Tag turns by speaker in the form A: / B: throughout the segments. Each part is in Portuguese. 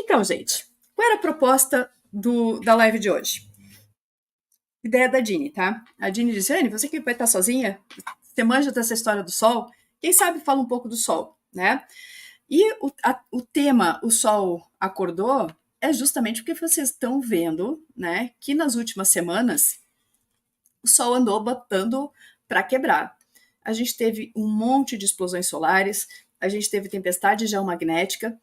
A: Então, gente, qual era a proposta da live de hoje? Ideia da Dini, tá? A Dini disse, Anne, você que vai estar sozinha, você manja dessa história do Sol, quem sabe fala um pouco do Sol, né? E o tema O Sol Acordou é justamente porque vocês estão vendo, né, que nas últimas semanas o Sol andou botando para quebrar. A gente teve um monte de explosões solares, a gente teve tempestade geomagnética.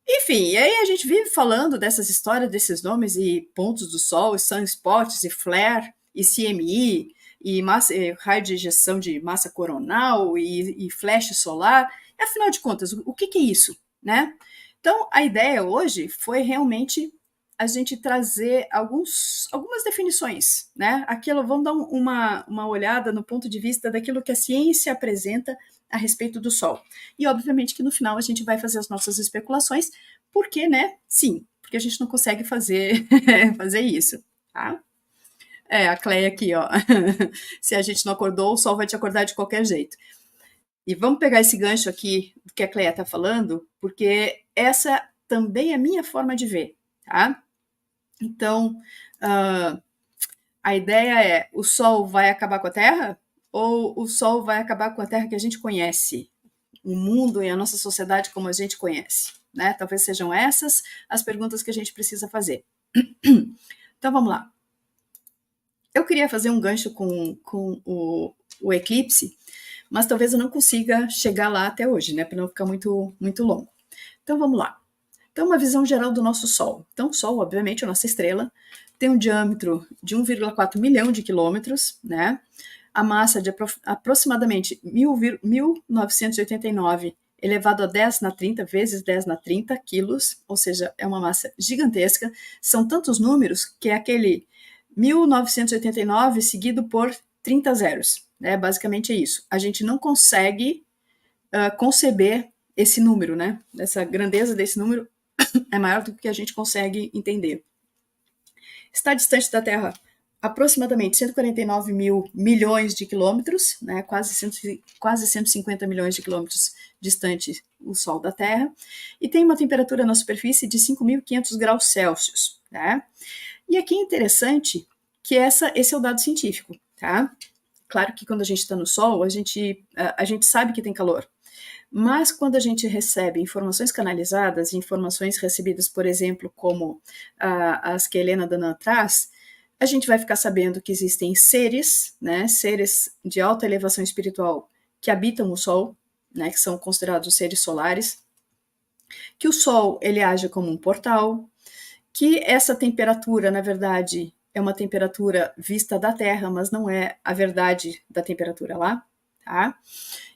A: Enfim, e aí a gente vive falando dessas histórias, desses nomes e pontos do Sol, e sunspots, e flare, e CME, e raio de ejeção de massa coronal, e flash solar. Afinal de contas, o que é isso, né? Então, a ideia hoje foi realmente a gente trazer algumas definições, né? Aquilo, vamos dar uma olhada no ponto de vista daquilo que a ciência apresenta a respeito do Sol. E, obviamente, que no final a gente vai fazer as nossas especulações, porque, né? Sim, porque a gente não consegue fazer, fazer isso, tá? A Cleia aqui, ó. Se a gente não acordou, o Sol vai te acordar de qualquer jeito. E vamos pegar esse gancho aqui do que a Cleia está falando, porque essa também é a minha forma de ver, tá? Então, a ideia é, o Sol vai acabar com a Terra? Ou o Sol vai acabar com a Terra que a gente conhece? O mundo e a nossa sociedade como a gente conhece, né? Talvez sejam essas as perguntas que a gente precisa fazer. Então, vamos lá. Eu queria fazer um gancho com o eclipse, mas talvez eu não consiga chegar lá até hoje, né? Para não ficar muito longo. Então, vamos lá. Então, uma visão geral do nosso Sol. Então, o Sol, obviamente, a nossa estrela, tem um diâmetro de 1,4 milhão de quilômetros, né? A massa de aproximadamente 1989 elevado a 10 na 30 vezes 10 na 30 quilos, ou seja, é uma massa gigantesca. São tantos números que é aquele 1989 seguido por 30 zeros, né? Basicamente é isso. A gente não consegue conceber esse número, né? Essa grandeza desse número é maior do que a gente consegue entender. Está distante da Terra aproximadamente 149 mil milhões de quilômetros, né? quase 150 milhões de quilômetros distante o Sol da Terra, e tem uma temperatura na superfície de 5.500 graus Celsius. Né? E aqui é interessante que esse é o dado científico. Tá? Claro que quando a gente está no Sol, a gente sabe que tem calor. Mas quando a gente recebe informações canalizadas, informações recebidas, por exemplo, como as que a Helena Danan traz, a gente vai ficar sabendo que existem seres, né, seres de alta elevação espiritual que habitam o Sol, né, que são considerados seres solares, que o Sol ele age como um portal, que essa temperatura, na verdade, é uma temperatura vista da Terra, mas não é a verdade da temperatura lá, tá?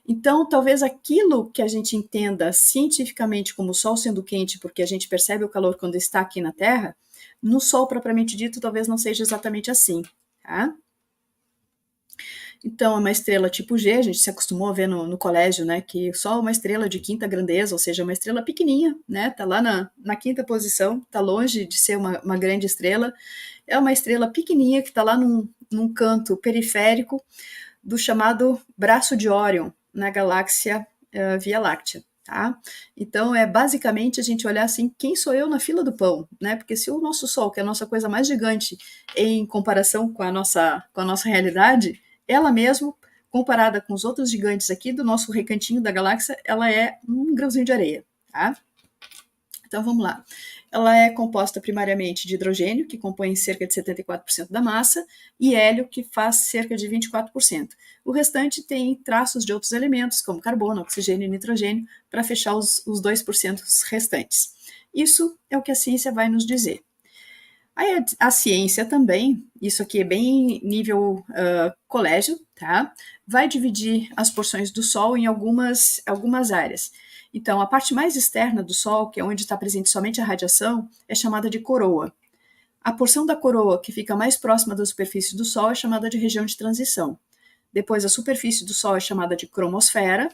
A: Então, talvez aquilo que a gente entenda cientificamente como o Sol sendo quente, porque a gente percebe o calor quando está aqui na Terra, no Sol propriamente dito, talvez não seja exatamente assim, tá? Então, é uma estrela tipo G, a gente se acostumou a ver no colégio, né, que o Sol é uma estrela de quinta grandeza, ou seja, uma estrela pequenininha, né, tá lá na quinta posição, tá longe de ser uma grande estrela, é uma estrela pequenininha que tá lá num canto periférico do chamado Braço de Órion, na galáxia Via Láctea. Tá? Então, é basicamente a gente olhar assim, quem sou eu na fila do pão, né? Porque se o nosso Sol, que é a nossa coisa mais gigante em comparação com a nossa realidade, ela mesmo, comparada com os outros gigantes aqui do nosso recantinho da galáxia, ela é um grãozinho de areia, tá? Então, vamos lá. Ela é composta primariamente de hidrogênio, que compõe cerca de 74% da massa, e hélio, que faz cerca de 24%. O restante tem traços de outros elementos, como carbono, oxigênio e nitrogênio, para fechar os 2% restantes. Isso é o que a ciência vai nos dizer. Aí a ciência também, isso aqui é bem nível colégio, tá? Vai dividir as porções do Sol em algumas áreas. Então, a parte mais externa do Sol, que é onde está presente somente a radiação, é chamada de coroa. A porção da coroa que fica mais próxima da superfície do Sol é chamada de região de transição. Depois, a superfície do Sol é chamada de cromosfera.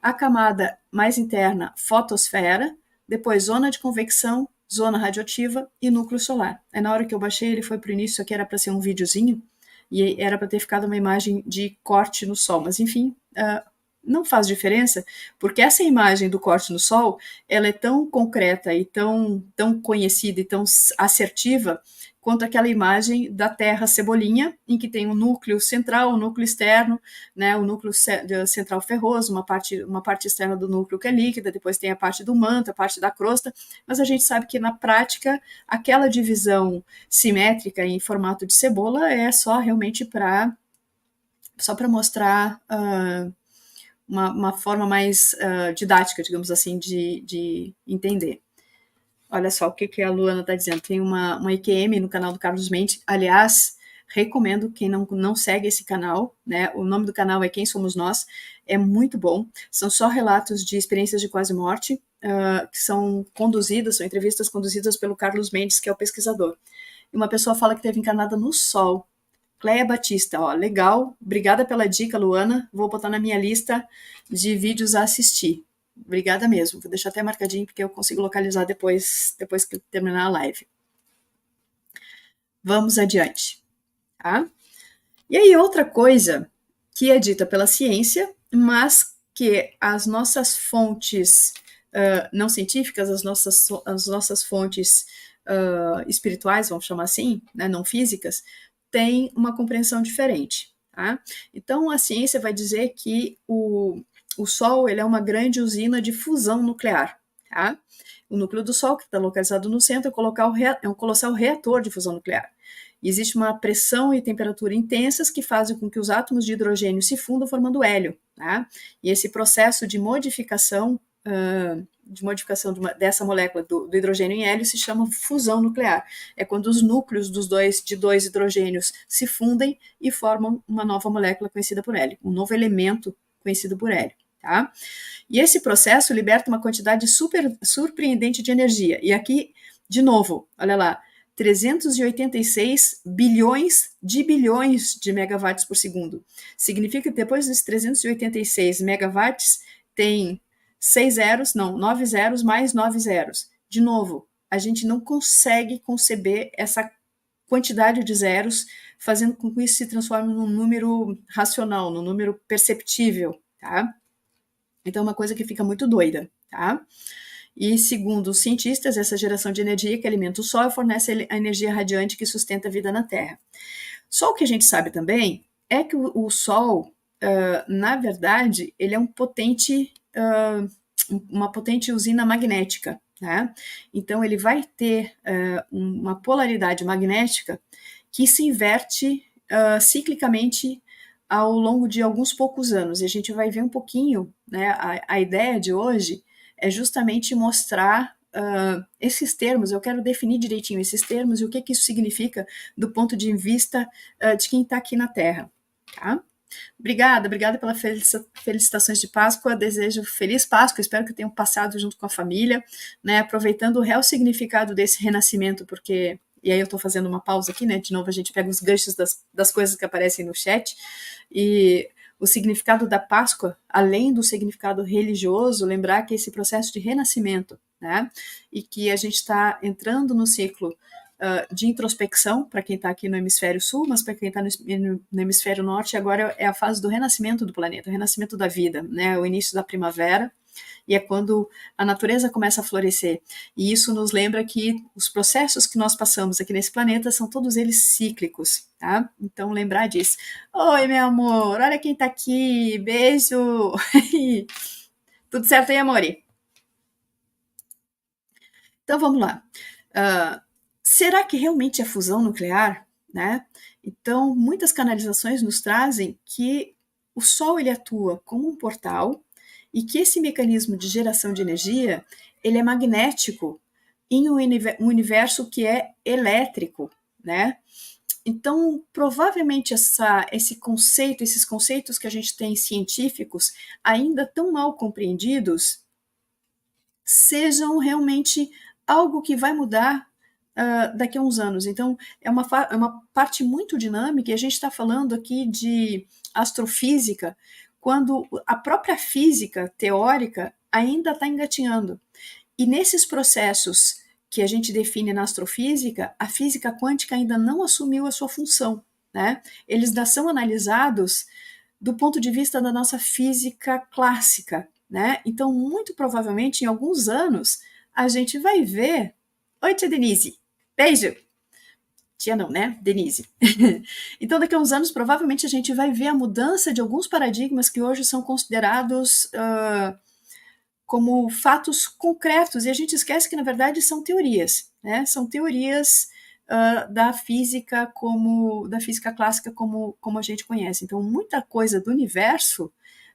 A: A camada mais interna, fotosfera. Depois, zona de convecção, zona radioativa e núcleo solar. Aí, na hora que eu baixei, ele foi para o início, aqui era para ser um videozinho, e era para ter ficado uma imagem de corte no Sol, mas enfim, não faz diferença, porque essa imagem do corte no Sol, ela é tão concreta e tão conhecida e tão assertiva quanto aquela imagem da Terra cebolinha, em que tem um núcleo central, um núcleo externo, né, o núcleo central ferroso, uma parte externa do núcleo que é líquida, depois tem a parte do manto, a parte da crosta, mas a gente sabe que na prática aquela divisão simétrica em formato de cebola é só realmente só para mostrar uma forma mais didática, digamos assim, de entender. Olha só o que a Luana está dizendo. Tem uma EQM no canal do Carlos Mendes. Aliás, recomendo quem não segue esse canal, né? O nome do canal é Quem Somos Nós. É muito bom. São só relatos de experiências de quase morte, que são entrevistas conduzidas pelo Carlos Mendes, que é o pesquisador. E uma pessoa fala que esteve encarnada no Sol. Cleia Batista, ó, legal. Obrigada pela dica, Luana. Vou botar na minha lista de vídeos a assistir. Obrigada mesmo. Vou deixar até marcadinho porque eu consigo localizar depois que terminar a live. Vamos adiante, tá? E aí, outra coisa que é dita pela ciência, mas que as nossas fontes não científicas, as nossas fontes espirituais, vamos chamar assim, né, não físicas, têm uma compreensão diferente. Tá? Então, a ciência vai dizer que o Sol ele é uma grande usina de fusão nuclear. Tá? O núcleo do Sol, que está localizado no centro, é um colossal reator de fusão nuclear. E existe uma pressão e temperatura intensas que fazem com que os átomos de hidrogênio se fundam formando hélio. Tá? E esse processo de modificação dessa molécula do hidrogênio em hélio se chama fusão nuclear. É quando os núcleos de dois hidrogênios se fundem e formam uma nova molécula conhecida por hélio, um novo elemento conhecido por hélio. Tá? E esse processo liberta uma quantidade surpreendente de energia. E aqui, de novo, olha lá, 386 bilhões de megawatts por segundo. Significa que depois desses 386 megawatts tem 9 zeros mais 9 zeros. De novo, a gente não consegue conceber essa quantidade de zeros, fazendo com que isso se transforme num número racional, num número perceptível, tá? Então é uma coisa que fica muito doida, tá? E segundo os cientistas, essa geração de energia que alimenta o Sol fornece a energia radiante que sustenta a vida na Terra. Só o que a gente sabe também é que o Sol, na verdade, ele é uma potente usina magnética, né? Então ele vai ter uma polaridade magnética que se inverte ciclicamente ao longo de alguns poucos anos. E a gente vai ver um pouquinho, né? A ideia de hoje é justamente mostrar esses termos. Eu quero definir direitinho esses termos e o que isso significa do ponto de vista de quem está aqui na Terra, tá? Obrigada pelas felicitações de Páscoa, desejo feliz Páscoa, espero que tenham passado junto com a família, né, aproveitando o real significado desse renascimento, porque, e aí eu estou fazendo uma pausa aqui, né, de novo a gente pega os ganchos das coisas que aparecem no chat, e o significado da Páscoa, além do significado religioso, lembrar que esse processo de renascimento, né, e que a gente está entrando no ciclo de introspecção, para quem está aqui no hemisfério sul, mas para quem está no hemisfério norte, agora é a fase do renascimento do planeta, o renascimento da vida, né, o início da primavera, e é quando a natureza começa a florescer. E isso nos lembra que os processos que nós passamos aqui nesse planeta são todos eles cíclicos, tá? Então, lembrar disso. Oi, meu amor, olha quem tá aqui, beijo! Tudo certo aí, amore? Então, vamos lá. Será que realmente é fusão nuclear, né? Então, muitas canalizações nos trazem que o Sol ele atua como um portal e que esse mecanismo de geração de energia ele é magnético em um universo que é elétrico, né? Então, provavelmente esses conceitos que a gente tem científicos ainda tão mal compreendidos, sejam realmente algo que vai mudar daqui a uns anos. Então, é uma parte muito dinâmica, e a gente está falando aqui de astrofísica, quando a própria física teórica ainda está engatinhando. E nesses processos que a gente define na astrofísica, a física quântica ainda não assumiu a sua função, né? Eles ainda são analisados do ponto de vista da nossa física clássica, né? Então, muito provavelmente, em alguns anos, a gente vai ver... Oi, tia Denise. Beijo. Tia não, né? Denise. Então, daqui a uns anos, provavelmente, a gente vai ver a mudança de alguns paradigmas que hoje são considerados como fatos concretos, e a gente esquece que, na verdade, são teorias, né? São teorias da física clássica como a gente conhece. Então, muita coisa do universo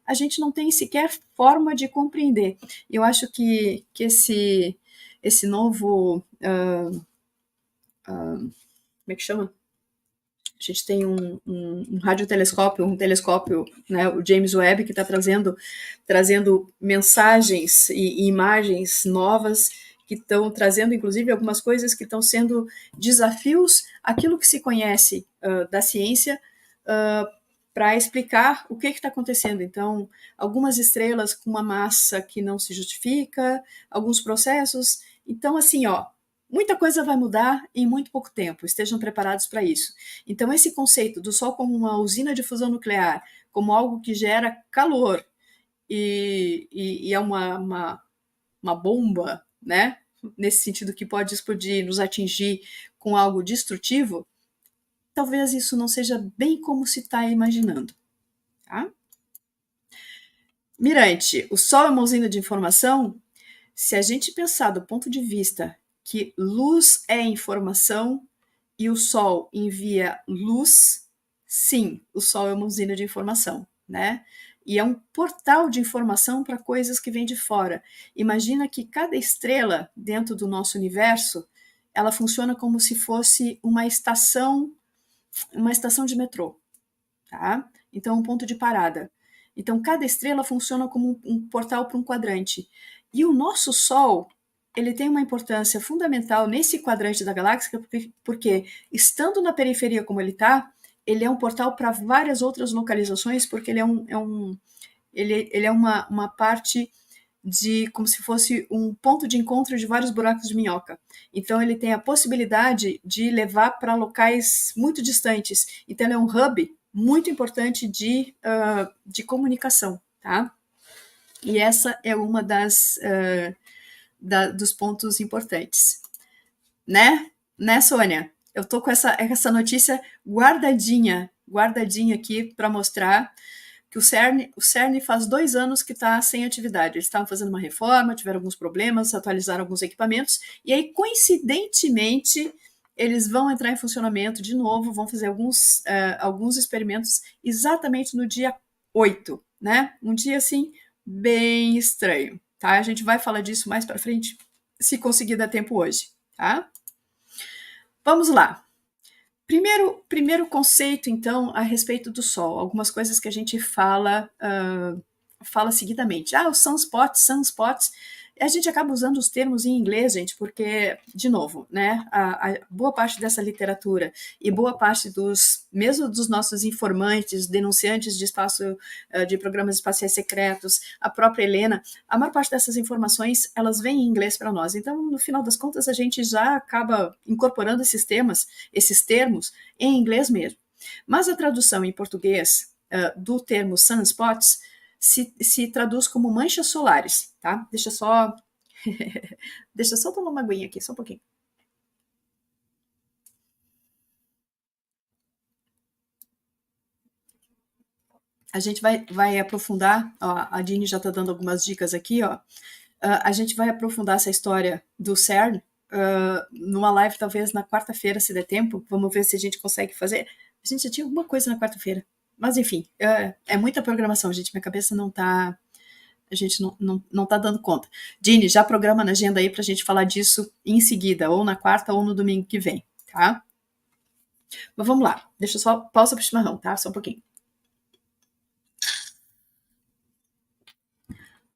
A: a gente não tem sequer forma de compreender. Eu acho que esse novo... como é que chama? A gente tem um radiotelescópio, um telescópio, né, o James Webb, que está trazendo mensagens e imagens novas, que estão trazendo, inclusive, algumas coisas que estão sendo desafios àquilo que se conhece da ciência para explicar o que está acontecendo. Então, algumas estrelas com uma massa que não se justifica, alguns processos. Então, assim, muita coisa vai mudar em muito pouco tempo, estejam preparados para isso. Então, esse conceito do Sol como uma usina de fusão nuclear, como algo que gera calor e é uma bomba, né? Nesse sentido que pode explodir, nos atingir com algo destrutivo, talvez isso não seja bem como se está imaginando. Tá? Mirante, o Sol é uma usina de informação? Se a gente pensar do ponto de vista que luz é informação e o Sol envia luz, sim, o Sol é uma usina de informação, né? E é um portal de informação para coisas que vêm de fora. Imagina que cada estrela dentro do nosso universo, ela funciona como se fosse uma estação de metrô, tá? Então, um ponto de parada. Então, cada estrela funciona como um portal para um quadrante. E o nosso Sol, ele tem uma importância fundamental nesse quadrante da galáxia, porque estando na periferia como ele está, ele é um portal para várias outras localizações, porque ele é uma parte de como se fosse um ponto de encontro de vários buracos de minhoca. Então, ele tem a possibilidade de levar para locais muito distantes. Então, ele é um hub muito importante de comunicação, tá? E essa é uma dos pontos importantes. Né, Sônia? Eu tô com essa notícia guardadinha aqui para mostrar que o CERN faz 2 anos que está sem atividade. Eles estavam fazendo uma reforma, tiveram alguns problemas, atualizaram alguns equipamentos, e aí, coincidentemente, eles vão entrar em funcionamento de novo, vão fazer alguns experimentos exatamente no dia 8, né? Um dia, assim, bem estranho, tá? A gente vai falar disso mais para frente, se conseguir dar tempo hoje, tá? Vamos lá. Primeiro conceito, então, a respeito do Sol. Algumas coisas que a gente fala seguidamente. Os sunspots. A gente acaba usando os termos em inglês, gente, porque, de novo, né, a boa parte dessa literatura e boa parte mesmo dos nossos informantes, denunciantes de de programas espaciais secretos, a própria Helena, a maior parte dessas informações, elas vêm em inglês para nós. Então, no final das contas, a gente já acaba incorporando esses termos em inglês mesmo. Mas a tradução em português do termo sunspots se traduz como manchas solares, tá? Deixa só tomar uma aguinha aqui, só um pouquinho. A gente vai aprofundar, a Dini já está dando algumas dicas aqui, a gente vai aprofundar essa história do CERN numa live, talvez na quarta-feira, se der tempo. Vamos ver se a gente consegue fazer. A gente já tinha alguma coisa na quarta-feira. Mas, enfim, é muita programação, gente. Minha cabeça não tá... A gente não tá dando conta. Dini, já programa na agenda aí pra gente falar disso em seguida, ou na quarta ou no domingo que vem, tá? Mas vamos lá. Deixa eu só pausa pro chimarrão, tá? Só um pouquinho.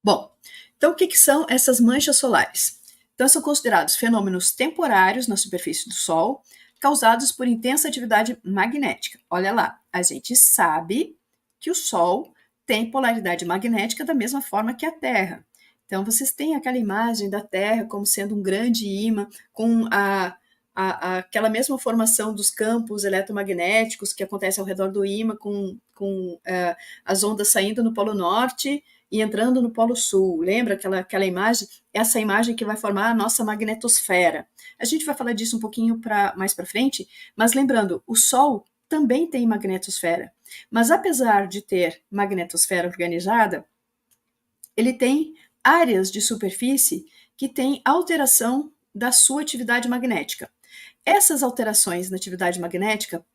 A: Bom, então o que são essas manchas solares? Então, são considerados fenômenos temporários na superfície do Sol, causados por intensa atividade magnética. Olha lá, a gente sabe que o Sol tem polaridade magnética da mesma forma que a Terra. Então, vocês têm aquela imagem da Terra como sendo um grande ímã, com aquela mesma formação dos campos eletromagnéticos que acontece ao redor do ímã, com as ondas saindo no Polo Norte e entrando no Polo Sul. Lembra aquela imagem? Essa imagem que vai formar a nossa magnetosfera. A gente vai falar disso um pouquinho mais para frente, mas lembrando, o Sol também tem magnetosfera. Mas apesar de ter magnetosfera organizada, ele tem áreas de superfície que têm alteração da sua atividade magnética. Essas alterações na atividade magnética,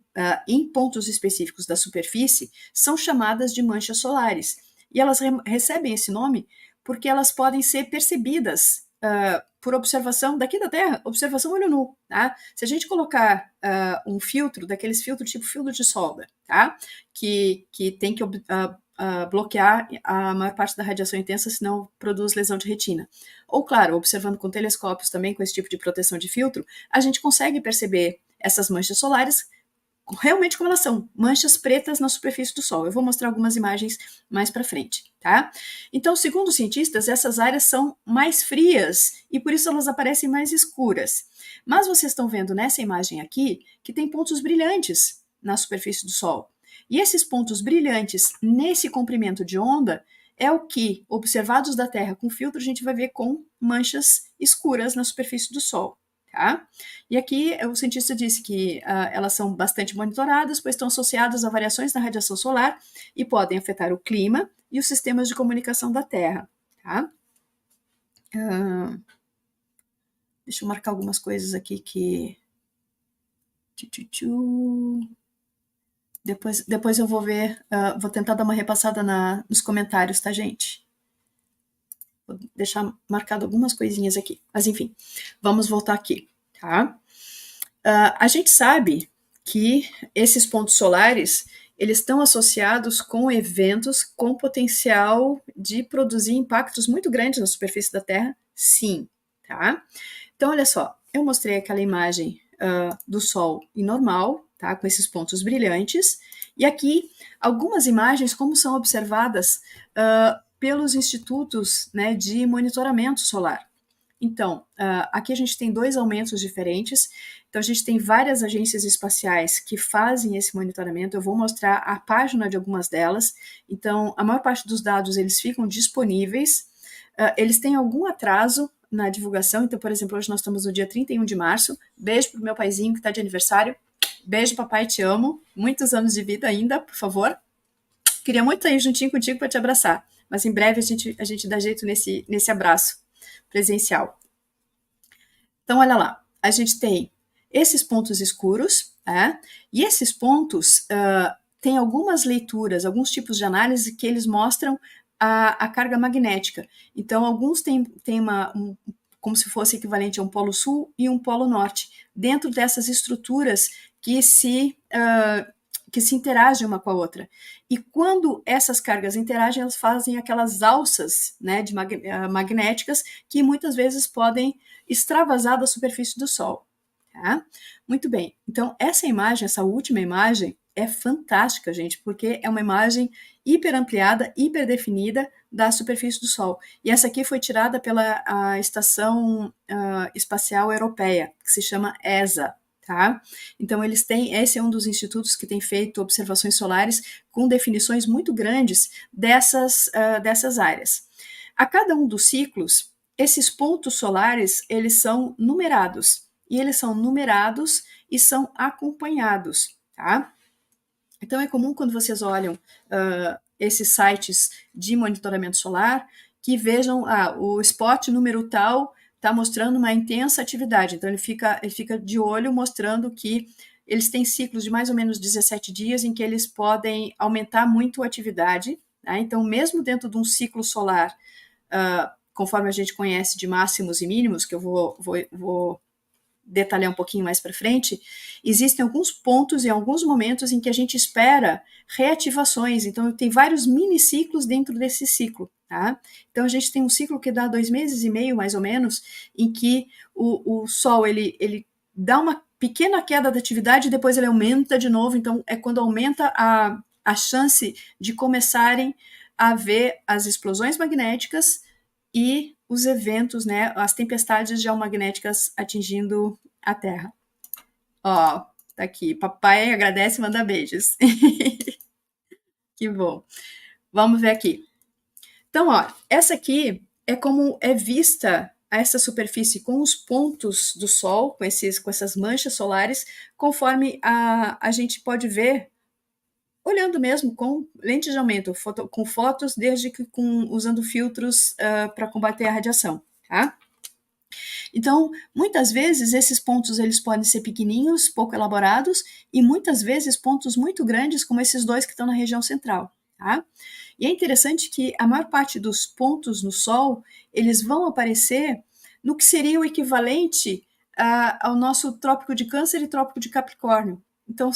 A: em pontos específicos da superfície, são chamadas de manchas solares. E elas recebem esse nome porque elas podem ser percebidas por observação daqui da Terra, observação olho nu. Tá? Se a gente colocar um filtro, daqueles filtros tipo filtro de solda, tá? que tem que bloquear a maior parte da radiação intensa, senão produz lesão de retina. Ou, claro, observando com telescópios também, com esse tipo de proteção de filtro, a gente consegue perceber essas manchas solares realmente como elas são, manchas pretas na superfície do Sol. Eu vou mostrar algumas imagens mais para frente, tá? Então, segundo os cientistas, essas áreas são mais frias e por isso elas aparecem mais escuras. Mas vocês estão vendo nessa imagem aqui que tem pontos brilhantes na superfície do Sol. E esses pontos brilhantes nesse comprimento de onda é o que, observados da Terra com filtro, a gente vai ver com manchas escuras na superfície do Sol. Tá? E aqui o cientista disse que elas são bastante monitoradas, pois estão associadas a variações na radiação solar e podem afetar o clima e os sistemas de comunicação da Terra. Tá? Deixa eu marcar algumas coisas aqui que... Depois eu vou ver, vou tentar dar uma repassada nos comentários, tá, gente? Vou deixar marcado algumas coisinhas aqui. Mas, enfim, vamos voltar aqui, tá? A gente sabe que esses pontos solares, eles estão associados com eventos com potencial de produzir impactos muito grandes na superfície da Terra, sim, tá? Então, olha só, eu mostrei aquela imagem do Sol em normal, tá? Com esses pontos brilhantes, e aqui algumas imagens como são observadas pelos institutos, né, de monitoramento solar. Então, aqui a gente tem dois aumentos diferentes. Então, a gente tem várias agências espaciais que fazem esse monitoramento. Eu vou mostrar a página de algumas delas. Então, a maior parte dos dados, eles ficam disponíveis. Eles têm algum atraso na divulgação. Então, por exemplo, hoje nós estamos no dia 31 de março. Beijo pro meu paizinho que está de aniversário. Beijo, papai, te amo. Muitos anos de vida ainda, por favor. Queria muito ir juntinho contigo para te abraçar. Mas em breve a gente dá jeito nesse abraço presencial. Então, olha lá, a gente tem esses pontos escuros, e esses pontos têm algumas leituras, alguns tipos de análise que eles mostram a carga magnética. Então, alguns têm como se fosse equivalente a um polo sul e um polo norte, dentro dessas estruturas que se interagem uma com a outra. E quando essas cargas interagem, elas fazem aquelas alças, né, magnéticas que muitas vezes podem extravasar da superfície do Sol. Tá? Muito bem. Então, essa imagem, essa última imagem, é fantástica, gente, porque é uma imagem hiper ampliada, hiper definida da superfície do Sol. E essa aqui foi tirada pela Estação Espacial Europeia, que se chama ESA. Tá? Então, esse é um dos institutos que tem feito observações solares com definições muito grandes dessas áreas. A cada um dos ciclos, esses pontos solares, eles são numerados, e eles são numerados e são acompanhados, tá? Então, é comum quando vocês olham esses sites de monitoramento solar, que vejam o spot número tal está mostrando uma intensa atividade. Então, ele fica de olho mostrando que eles têm ciclos de mais ou menos 17 dias em que eles podem aumentar muito a atividade. Tá? Então, mesmo dentro de um ciclo solar, conforme a gente conhece de máximos e mínimos, que eu vou detalhar um pouquinho mais para frente, existem alguns pontos e alguns momentos em que a gente espera reativações. Então, tem vários miniciclos dentro desse ciclo. Tá? Então, a gente tem um ciclo que dá 2 meses e meio, mais ou menos, em que o Sol ele dá uma pequena queda da atividade e depois ele aumenta de novo. Então, é quando aumenta a chance de começarem a ver as explosões magnéticas e os eventos, né, as tempestades geomagnéticas atingindo a Terra. Ó, tá aqui. Papai agradece e manda beijos. Que bom. Vamos ver aqui. Então, ó, essa aqui é como é vista essa superfície com os pontos do Sol, com essas manchas solares, conforme a gente pode ver olhando mesmo com lente de aumento, com fotos, desde que usando filtros para combater a radiação, tá? Então, muitas vezes esses pontos eles podem ser pequenininhos, pouco elaborados, e muitas vezes pontos muito grandes, como esses dois que estão na região central, tá? E é interessante que a maior parte dos pontos no Sol, eles vão aparecer no que seria o equivalente ao nosso Trópico de Câncer e Trópico de Capricórnio. Então,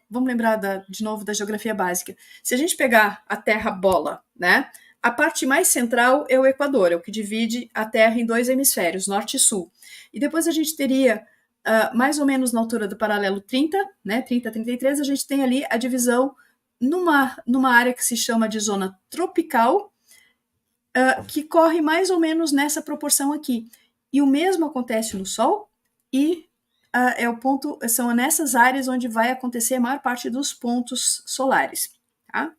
A: vamos lembrar de novo da geografia básica. Se a gente pegar a Terra bola, né? A parte mais central é o Equador, é o que divide a Terra em dois hemisférios, norte e sul. E depois a gente teria, mais ou menos na altura do paralelo 30, né, 30, 33, a gente tem ali a divisão numa área que se chama de zona tropical, que corre mais ou menos nessa proporção aqui. E o mesmo acontece no Sol, e são nessas áreas onde vai acontecer a maior parte dos pontos solares. Tá?